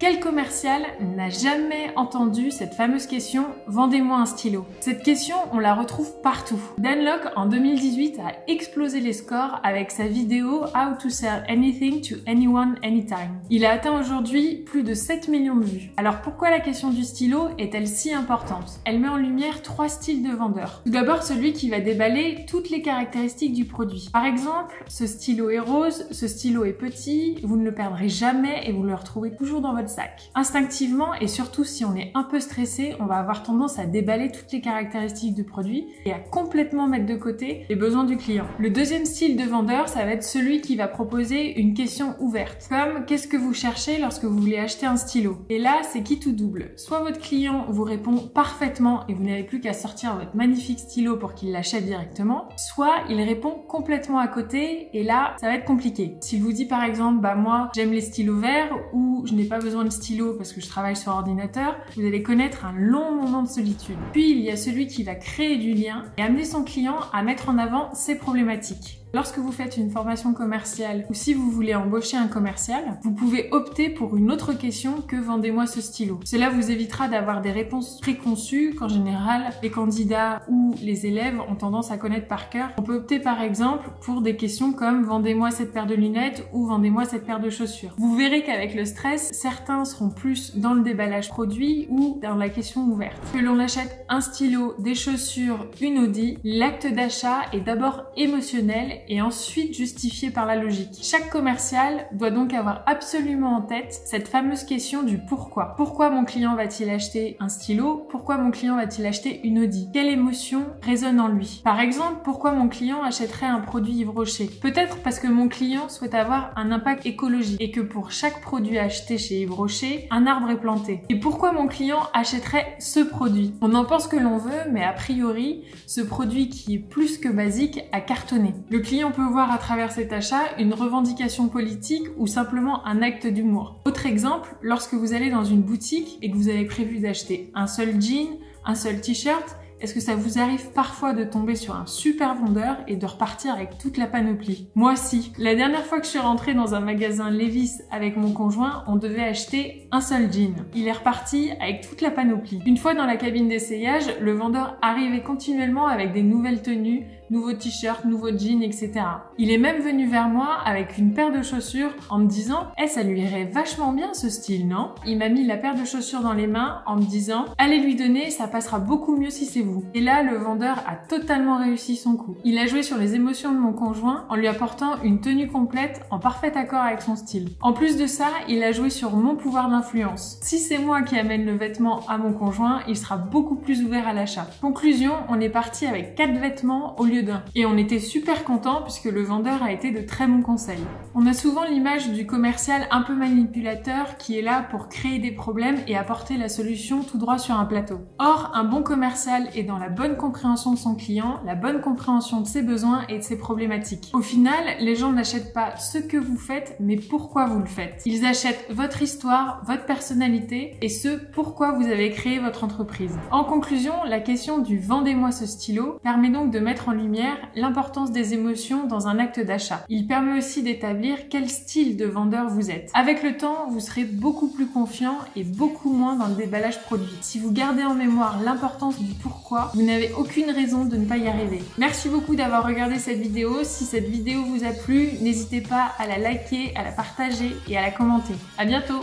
Quel commercial n'a jamais entendu cette fameuse question « Vendez-moi un stylo ». Cette question, on la retrouve partout. Dan Lok, en 2018, a explosé les scores avec sa vidéo « How to sell anything to anyone, anytime ». Il a atteint aujourd'hui plus de 7 millions de vues. Alors pourquoi la question du stylo est-elle si importante? Elle met en lumière 3 styles de vendeurs. Tout d'abord, celui qui va déballer toutes les caractéristiques du produit. Par exemple, ce stylo est rose, ce stylo est petit, vous ne le perdrez jamais et vous le retrouvez toujours dans votre sac. Instinctivement, et surtout si on est un peu stressé, on va avoir tendance à déballer toutes les caractéristiques du produit et à complètement mettre de côté les besoins du client. Le deuxième style de vendeur, ça va être celui qui va proposer une question ouverte, comme qu'est-ce que vous cherchez lorsque vous voulez acheter un stylo? Et là, c'est qui tout double. Soit votre client vous répond parfaitement et vous n'avez plus qu'à sortir votre magnifique stylo pour qu'il l'achète directement, soit il répond complètement à côté et là, ça va être compliqué. S'il vous dit par exemple, bah moi, j'aime les stylos verts ou je n'ai pas besoin de stylo parce que je travaille sur ordinateur, vous allez connaître un long moment de solitude. Puis il y a celui qui va créer du lien et amener son client à mettre en avant ses problématiques. Lorsque vous faites une formation commerciale ou si vous voulez embaucher un commercial, vous pouvez opter pour une autre question que « vendez-moi ce stylo ». Cela vous évitera d'avoir des réponses préconçues qu'en général les candidats ou les élèves ont tendance à connaître par cœur. On peut opter par exemple pour des questions comme « vendez-moi cette paire de lunettes » ou « vendez-moi cette paire de chaussures ». Vous verrez qu'avec le stress, certains seront plus dans le déballage produit ou dans la question ouverte. Que l'on achète un stylo, des chaussures, une Audi, l'acte d'achat est d'abord émotionnel et ensuite justifié par la logique. Chaque commercial doit donc avoir absolument en tête cette fameuse question du pourquoi. Pourquoi mon client va-t-il acheter un stylo? Pourquoi mon client va-t-il acheter une Audi? Quelle émotion résonne en lui? Par exemple, pourquoi mon client achèterait un produit Yves Rocher? Peut-être parce que mon client souhaite avoir un impact écologique et que pour chaque produit acheté chez Yves Rocher, un arbre est planté. Et pourquoi mon client achèterait ce produit? On en pense que l'on veut, mais a priori, ce produit qui est plus que basique a cartonné. Le client peut voir à travers cet achat une revendication politique ou simplement un acte d'humour. Autre exemple, lorsque vous allez dans une boutique et que vous avez prévu d'acheter un seul jean, un seul t-shirt, est-ce que ça vous arrive parfois de tomber sur un super vendeur et de repartir avec toute la panoplie? Moi si. La dernière fois que je suis rentrée dans un magasin Levi's avec mon conjoint, on devait acheter un seul jean. Il est reparti avec toute la panoplie. Une fois dans la cabine d'essayage, le vendeur arrivait continuellement avec des nouvelles tenues, nouveaux t-shirts, nouveaux jeans, etc. Il est même venu vers moi avec une paire de chaussures en me disant « Eh, ça lui irait vachement bien ce style, non ?» Il m'a mis la paire de chaussures dans les mains en me disant « Allez lui donner, ça passera beaucoup mieux si c'est vous. » Et là, le vendeur a totalement réussi son coup. Il a joué sur les émotions de mon conjoint en lui apportant une tenue complète en parfait accord avec son style. En plus de ça, il a joué sur mon pouvoir d'influence. Si c'est moi qui amène le vêtement à mon conjoint, il sera beaucoup plus ouvert à l'achat. Conclusion, on est parti avec 4 vêtements au lieu d'un. Et on était super contents puisque le vendeur a été de très bons conseils. On a souvent l'image du commercial un peu manipulateur qui est là pour créer des problèmes et apporter la solution tout droit sur un plateau. Or, un bon commercial est dans la bonne compréhension de son client, la bonne compréhension de ses besoins et de ses problématiques. Au final, les gens n'achètent pas ce que vous faites, mais pourquoi vous le faites. Ils achètent votre histoire, votre personnalité et ce pourquoi vous avez créé votre entreprise. En conclusion, la question du « vendez-moi ce stylo » permet donc de mettre en lumière l'importance des émotions dans un acte d'achat. Il permet aussi d'établir quel style de vendeur vous êtes. Avec le temps, vous serez beaucoup plus confiant et beaucoup moins dans le déballage produit. Si vous gardez en mémoire l'importance du pourquoi, vous n'avez aucune raison de ne pas y arriver. Merci beaucoup d'avoir regardé cette vidéo. Si cette vidéo vous a plu, n'hésitez pas à la liker, à la partager et à la commenter. À bientôt!